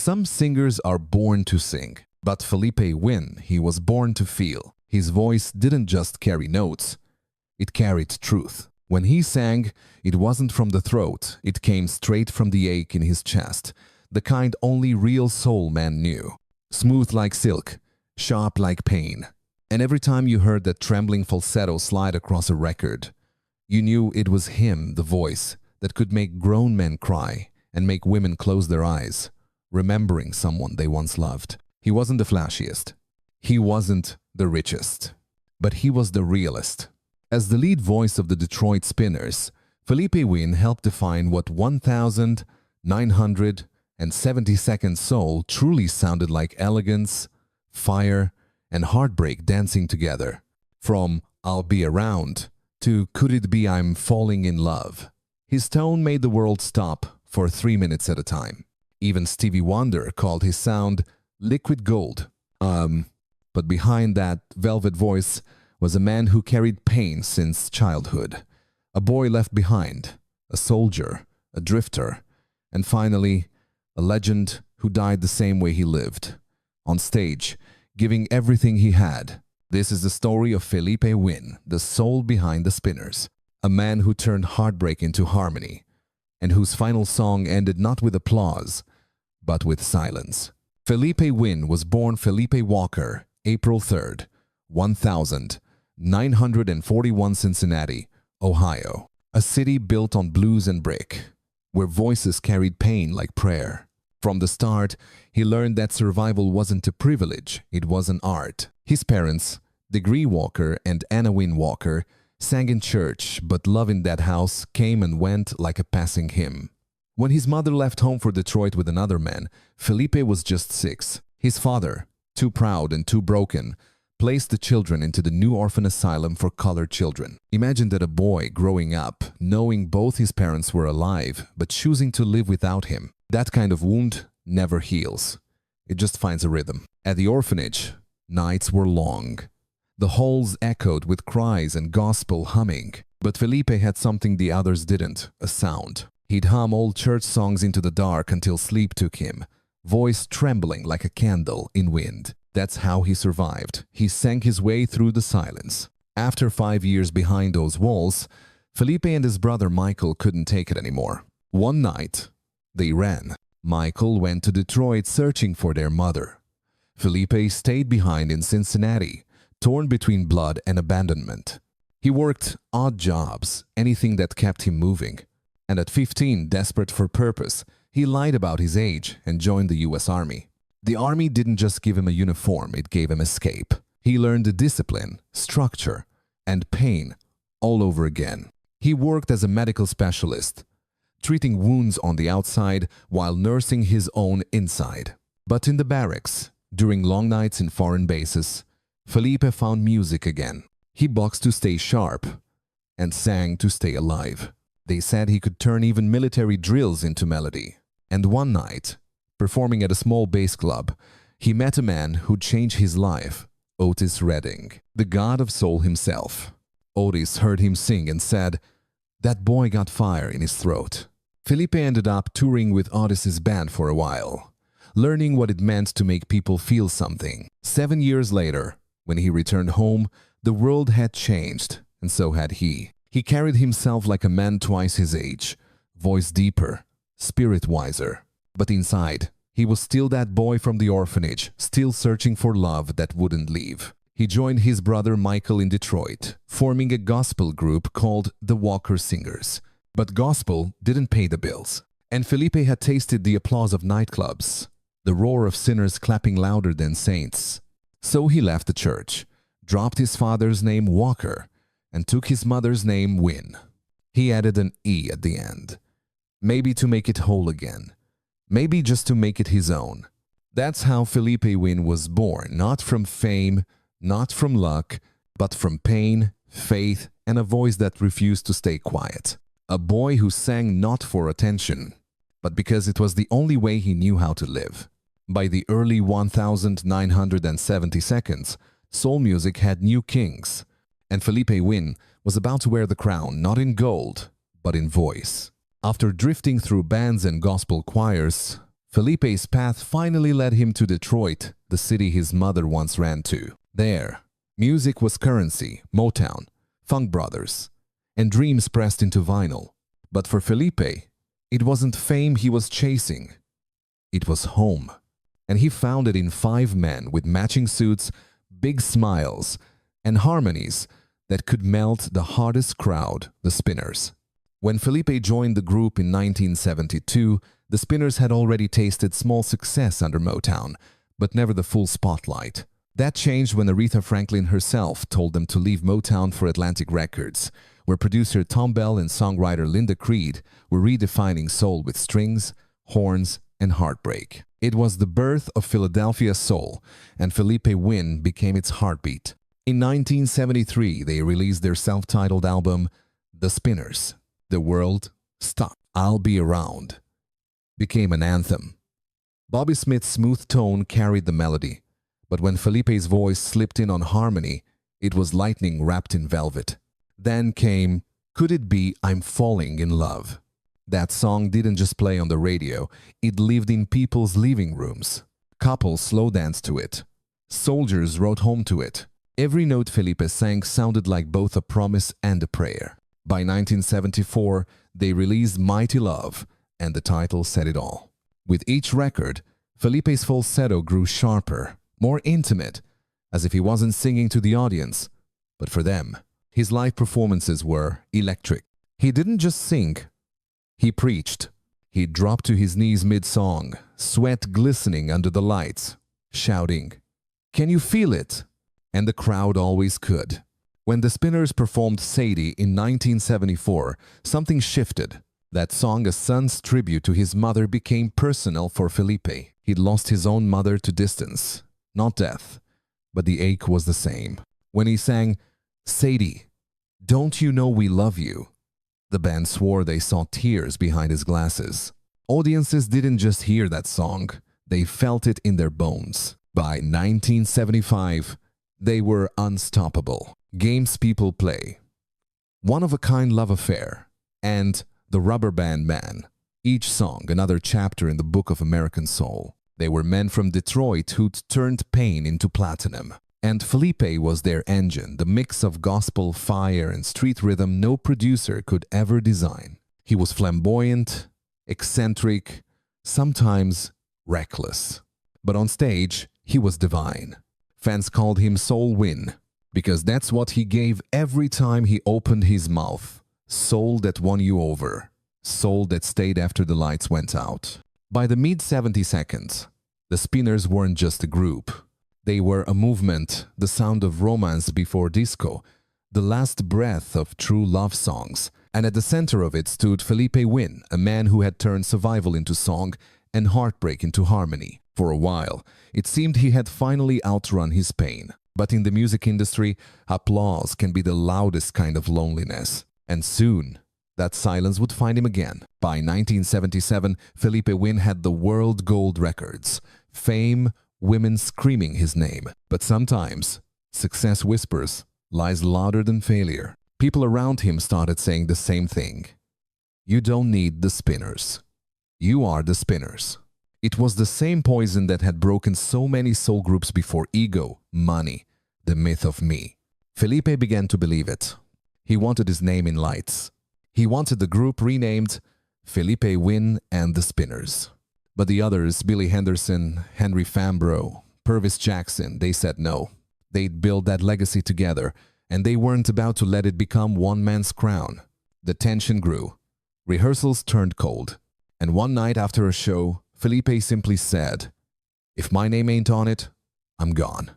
Some singers are born to sing, but Philippe Wynne, he was born to feel. His voice didn't just carry notes, it carried truth. When he sang, it wasn't from the throat, it came straight from the ache in his chest, the kind only real soul man knew. Smooth like silk, sharp like pain. And every time you heard that trembling falsetto slide across a record, you knew it was him, the voice, that could make grown men cry and make women close their eyes, remembering someone they once loved. He wasn't the flashiest. He wasn't the richest. But he was the realest. As the lead voice of the Detroit Spinners, Philippe Wynne helped define what 1,972nd soul truly sounded like: elegance, fire, and heartbreak dancing together. From "I'll Be Around" to "Could It Be I'm Falling in Love." His tone made the world stop for 3 minutes at a time. Even Stevie Wonder called his sound liquid gold. But behind that velvet voice was a man who carried pain since childhood. A boy left behind, a soldier, a drifter, and finally, a legend who died the same way he lived, on stage, giving everything he had. This is the story of Philippe Wynne, the soul behind the Spinners, a man who turned heartbreak into harmony, and whose final song ended not with applause, but with silence. Philippe Wynne was born Philippe Walker, April 3rd, 1941, Cincinnati, Ohio, a city built on blues and brick, where voices carried pain like prayer. From the start, he learned that survival wasn't a privilege, it was an art. His parents, Degree Walker and Anna Wynne Walker, sang in church, but love in that house came and went like a passing hymn. When his mother left home for Detroit with another man, Philippe was just 6. His father, too proud and too broken, placed the children into the new orphan asylum for colored children. Imagine that a boy growing up, knowing both his parents were alive, but choosing to live without him. That kind of wound never heals. It just finds a rhythm. At the orphanage, nights were long. The halls echoed with cries and gospel humming. But Philippe had something the others didn't, a sound. He'd hum old church songs into the dark until sleep took him, voice trembling like a candle in wind. That's how he survived. He sang his way through the silence. After 5 years behind those walls, Philippe and his brother Michael couldn't take it anymore. One night, they ran. Michael went to Detroit searching for their mother. Philippe stayed behind in Cincinnati, torn between blood and abandonment. He worked odd jobs, anything that kept him moving. And at 15, desperate for purpose, he lied about his age and joined the US Army. The Army didn't just give him a uniform, it gave him escape. He learned the discipline, structure, and pain all over again. He worked as a medical specialist, treating wounds on the outside while nursing his own inside. But in the barracks, during long nights in foreign bases, Philippe found music again. He boxed to stay sharp and sang to stay alive. They said he could turn even military drills into melody. And one night, performing at a small bass club, he met a man who'd changed his life, Otis Redding, the god of soul himself. Otis heard him sing and said, "That boy got fire in his throat." Philippe ended up touring with Otis's band for a while, learning what it meant to make people feel something. 7 years later, when he returned home, the world had changed, and so had he. He carried himself like a man twice his age, voice deeper, spirit wiser. But inside, he was still that boy from the orphanage, still searching for love that wouldn't leave. He joined his brother Michael in Detroit, forming a gospel group called the Walker Singers. But gospel didn't pay the bills. And Philippe had tasted the applause of nightclubs, the roar of sinners clapping louder than saints. So he left the church, dropped his father's name Walker, and took his mother's name Wynne. He added an E at the end, maybe to make it whole again, maybe just to make it his own. That's how Philippe Wynne was born, not from fame, not from luck, but from pain, faith, and a voice that refused to stay quiet. A boy who sang not for attention, but because it was the only way he knew how to live. By the early 1972nd, soul music had new kings, and Philippe Wynne was about to wear the crown not in gold, but in voice. After drifting through bands and gospel choirs, Felipe's path finally led him to Detroit, the city his mother once ran to. There, music was currency, Motown, Funk Brothers, and dreams pressed into vinyl. But for Felipe, it wasn't fame he was chasing. It was home. And he found it in 5 men with matching suits, big smiles, and harmonies that could melt the hardest crowd, the Spinners. When Felipe joined the group in 1972, the Spinners had already tasted small success under Motown, but never the full spotlight. That changed when Aretha Franklin herself told them to leave Motown for Atlantic Records, where producer Tom Bell and songwriter Linda Creed were redefining soul with strings, horns, and heartbreak. It was the birth of Philadelphia soul, and Philippe Wynne became its heartbeat. In 1973, they released their self-titled album, The Spinners. The World Stopped. I'll Be Around became an anthem. Bobby Smith's smooth tone carried the melody, but when Felipe's voice slipped in on harmony, it was lightning wrapped in velvet. Then came Could It Be I'm Falling in Love. That song didn't just play on the radio, it lived in people's living rooms. Couples slow danced to it. Soldiers wrote home to it. Every note Felipe sang sounded like both a promise and a prayer. By 1974, they released Mighty Love, and the title said it all. With each record, Felipe's falsetto grew sharper, more intimate, as if he wasn't singing to the audience, but for them. His live performances were electric. He didn't just sing, he preached. He dropped to his knees mid-song, sweat glistening under the lights, shouting, "Can you feel it?" And the crowd always could. When the Spinners performed Sadie in 1974, something shifted. That song, a son's tribute to his mother, became personal for Felipe. He'd lost his own mother to distance, not death, but the ache was the same. When he sang, "Sadie, don't you know we love you?" the band swore they saw tears behind his glasses. Audiences didn't just hear that song, they felt it in their bones. By 1975, they were unstoppable. Games People Play, One-of-a-Kind Love Affair, and The Rubber Band Man. Each song another chapter in the book of American soul. They were men from Detroit who'd turned pain into platinum. And Felipe was their engine, the mix of gospel, fire, and street rhythm no producer could ever design. He was flamboyant, eccentric, sometimes reckless. But on stage, he was divine. Fans called him Soul Wynne, because that's what he gave every time he opened his mouth. Soul that won you over. Soul that stayed after the lights went out. By the mid-70s, the Spinners weren't just a group. They were a movement, the sound of romance before disco, the last breath of true love songs. And at the center of it stood Philippe Wynne, a man who had turned survival into song and heartbreak into harmony. For a while, it seemed he had finally outrun his pain. But in the music industry, applause can be the loudest kind of loneliness. And soon, that silence would find him again. By 1977, Philippe Wynne had the world gold records. Fame, women screaming his name. But sometimes, success whispers, lies louder than failure. People around him started saying the same thing. You don't need the Spinners. You are the Spinners. It was the same poison that had broken so many soul groups before: ego, money, the myth of me. Felipe began to believe it. He wanted his name in lights. He wanted the group renamed Philippe Wynne and the Spinners. But the others, Billy Henderson, Henry Fambro, Purvis Jackson, they said no. They'd build that legacy together, and they weren't about to let it become one man's crown. The tension grew. Rehearsals turned cold. And one night after a show, Felipe simply said, "If my name ain't on it, I'm gone."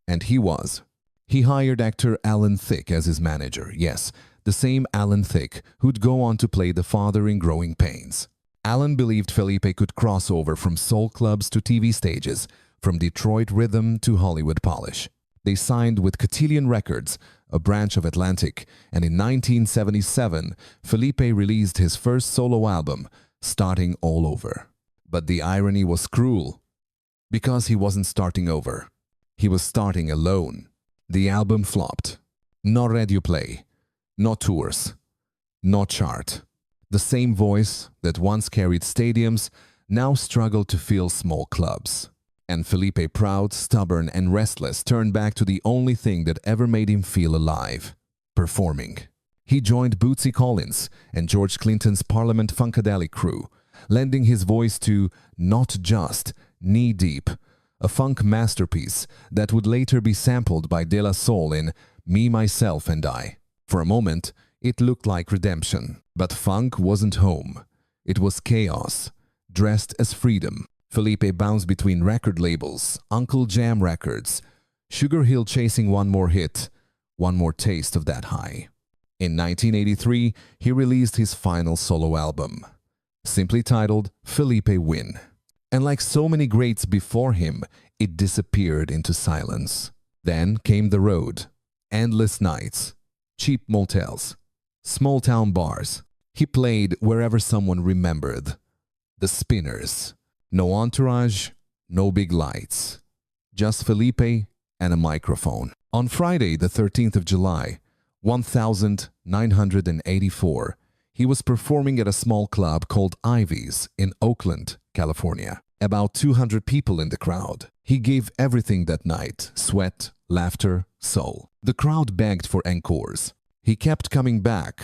And he was. He hired actor Alan Thicke as his manager. Yes, the same Alan Thicke who'd go on to play the father in Growing Pains. Alan believed Felipe could cross over from soul clubs to TV stages, from Detroit rhythm to Hollywood polish. They signed with Cotillion Records, a branch of Atlantic, and in 1977, Felipe released his first solo album, Starting All Over. But the irony was cruel, because he wasn't starting over. He was starting alone. The album flopped. No radio play, no tours, no chart. The same voice that once carried stadiums now struggled to fill small clubs. And Philippe, proud, stubborn, and restless, turned back to the only thing that ever made him feel alive: performing. He joined Bootsy Collins and George Clinton's Parliament Funkadelic crew, lending his voice to Not Just, Knee Deep, a funk masterpiece that would later be sampled by De La Soul in Me, Myself, and I. For a moment, it looked like redemption. But funk wasn't home. It was chaos, dressed as freedom. Philippe bounced between record labels, Uncle Jam Records, Sugar Hill, chasing one more hit, one more taste of that high. In 1983, he released his final solo album, simply titled Philippe Wynne. And like so many greats before him, it disappeared into silence. Then came the road, endless nights, cheap motels, small-town bars. He played wherever someone remembered. The Spinners. No entourage, no big lights. Just Philippe and a microphone. On Friday, the 13th of July, 1984, he was performing at a small club called Ivy's in Oakland, California. About 200 people in the crowd. He gave everything that night: sweat, laughter, soul. The crowd begged for encores. He kept coming back,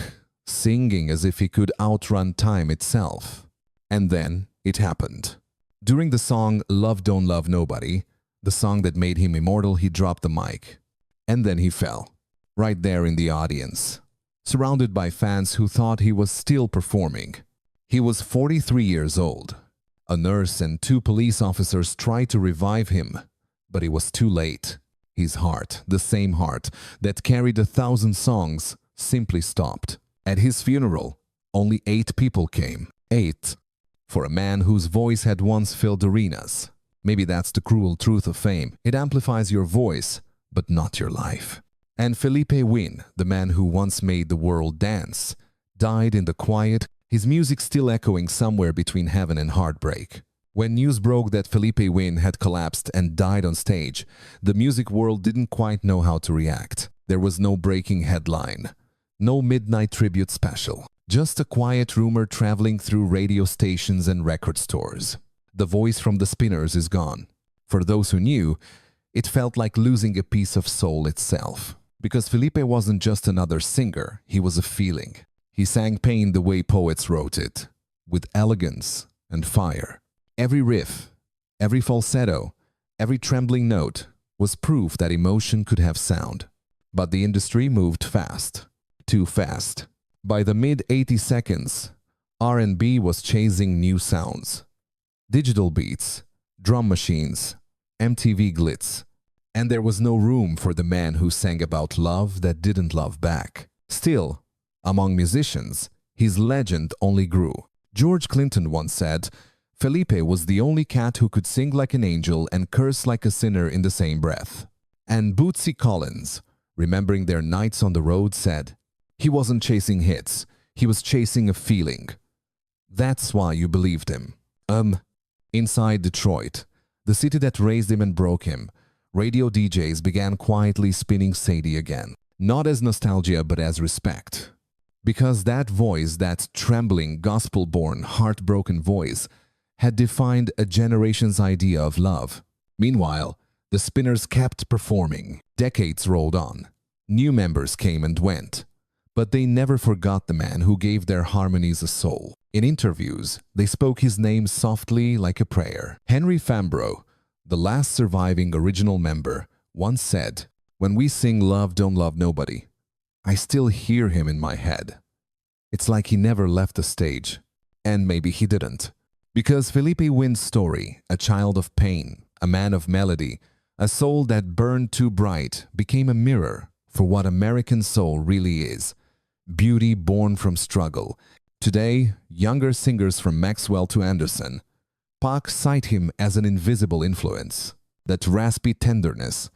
singing as if he could outrun time itself. And then it happened. During the song Love Don't Love Nobody, the song that made him immortal, he dropped the mic. And then he fell, right there in the audience, surrounded by fans who thought he was still performing. He was 43 years old. A nurse and 2 police officers tried to revive him, but it was too late. His heart, the same heart that carried 1,000 songs, simply stopped. At his funeral, only 8 people came. 8. For a man whose voice had once filled arenas. Maybe that's the cruel truth of fame. It amplifies your voice, but not your life. And Philippe Wynne, the man who once made the world dance, died in the quiet, his music still echoing somewhere between heaven and heartbreak. When news broke that Philippe Wynne had collapsed and died on stage, the music world didn't quite know how to react. There was no breaking headline, no midnight tribute special, just a quiet rumor traveling through radio stations and record stores. The voice from the Spinners is gone. For those who knew, it felt like losing a piece of soul itself. Because Philippe wasn't just another singer, he was a feeling. He sang pain the way poets wrote it, with elegance and fire. Every riff, every falsetto, every trembling note was proof that emotion could have sound. But the industry moved fast, too fast. By the mid-80s, R&B was chasing new sounds. Digital beats, drum machines, MTV glitz. And there was no room for the man who sang about love that didn't love back. Still, among musicians, his legend only grew. George Clinton once said, Philippe was the only cat who could sing like an angel and curse like a sinner in the same breath. And Bootsy Collins, remembering their nights on the road, said, he wasn't chasing hits, he was chasing a feeling. That's why you believed him. Inside Detroit, the city that raised him and broke him, radio DJs began quietly spinning Sadie again. Not as nostalgia, but as respect. Because that voice, that trembling, gospel-born, heartbroken voice, had defined a generation's idea of love. Meanwhile, the Spinners kept performing. Decades rolled on. New members came and went. But they never forgot the man who gave their harmonies a soul. In interviews, they spoke his name softly like a prayer. Henry Fambro, the last surviving original member, once said, when we sing Love Don't Love Nobody, I still hear him in my head. It's like he never left the stage. And maybe he didn't. Because Philippe Wynne's story, a child of pain, a man of melody, a soul that burned too bright, became a mirror for what American soul really is. Beauty born from struggle. Today, younger singers from Maxwell to Anderson, Pac cite him as an invisible influence. That raspy tenderness,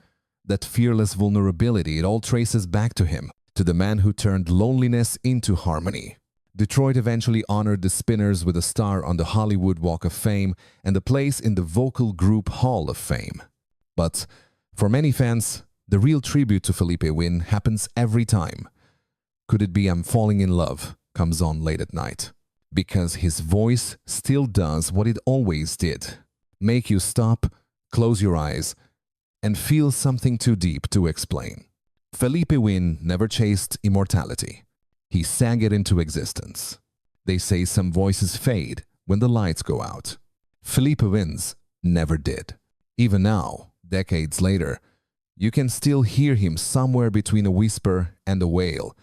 that fearless vulnerability, it all traces back to him, to the man who turned loneliness into harmony. Detroit eventually honored the Spinners with a star on the Hollywood Walk of Fame and a place in the Vocal Group Hall of Fame. But for many fans, the real tribute to Philippe Wynne happens every time. Could it be I'm Falling in Love comes on late at night? Because his voice still does what it always did. Make you stop, close your eyes, and feel something too deep to explain. Philippe Wynne never chased immortality. He sang it into existence. They say some voices fade when the lights go out. Philippe Wynne's never did. Even now, decades later, you can still hear him somewhere between a whisper and a wail,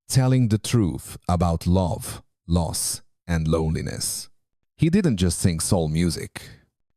telling the truth about love, loss, and loneliness. He didn't just sing soul music.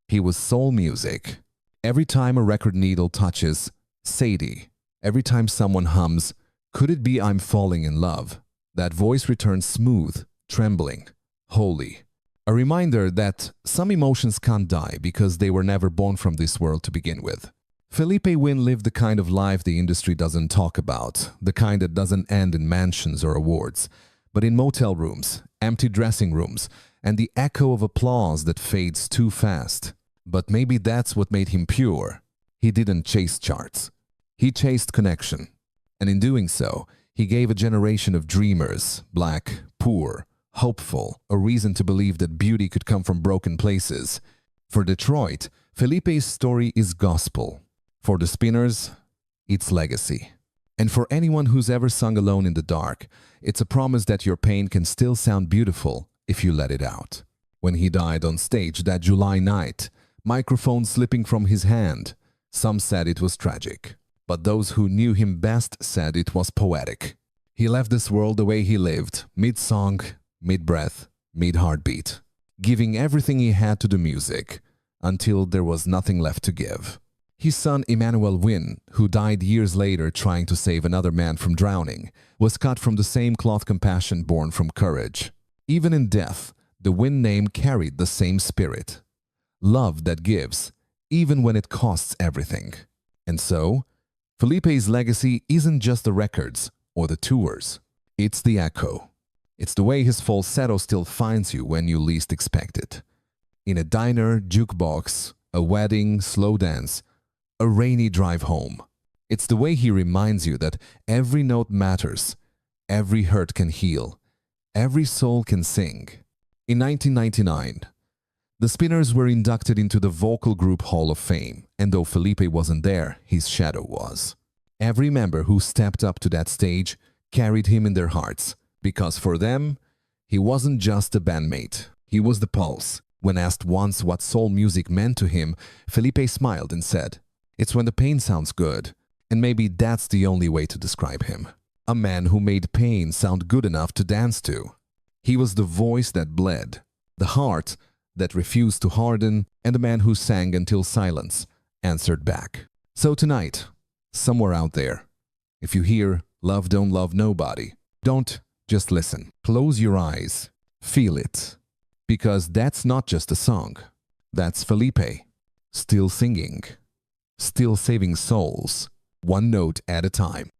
He was soul music. Every time a record needle touches Sadie, every time someone hums, "Could it be I'm falling in love?" that voice returns smooth, trembling, holy. A reminder that some emotions can't die because they were never born from this world to begin with. Philippe Wynne lived the kind of life the industry doesn't talk about, the kind that doesn't end in mansions or awards, but in motel rooms, empty dressing rooms, and the echo of applause that fades too fast. But maybe that's what made him pure. He didn't chase charts. He chased connection. And in doing so, he gave a generation of dreamers, black, poor, hopeful, a reason to believe that beauty could come from broken places. For Detroit, Philippe's story is gospel. For the Spinners, it's legacy. And for anyone who's ever sung alone in the dark, it's a promise that your pain can still sound beautiful if you let it out. When he died on stage that July night, microphone slipping from his hand, some said it was tragic. But those who knew him best said it was poetic. He left this world the way he lived, mid-song, mid-breath, mid-heartbeat, giving everything he had to the music, until there was nothing left to give. His son Emmanuel Wynne, who died years later trying to save another man from drowning, was cut from the same cloth compassion born from courage. Even in death, the Wynne name carried the same spirit. Love that gives, even when it costs everything. And so, Philippe's legacy isn't just the records or the tours. It's the echo. It's the way his falsetto still finds you when you least expect it. In a diner, jukebox, a wedding, slow dance, a rainy drive home. It's the way he reminds you that every note matters, every hurt can heal, every soul can sing. In 1999, the Spinners were inducted into the Vocal Group Hall of Fame, and though Philippe wasn't there, his shadow was. Every member who stepped up to that stage carried him in their hearts, because for them, he wasn't just a bandmate, he was the pulse. When asked once what soul music meant to him, Philippe smiled and said, "It's when the pain sounds good." And maybe that's the only way to describe him. A man who made pain sound good enough to dance to. He was the voice that bled, the heart that refused to harden, and the man who sang until silence answered back. So tonight, somewhere out there, if you hear "Love Don't Love Nobody," don't just listen. Close your eyes. Feel it. Because that's not just a song. That's Philippe, still singing, still saving souls, one note at a time.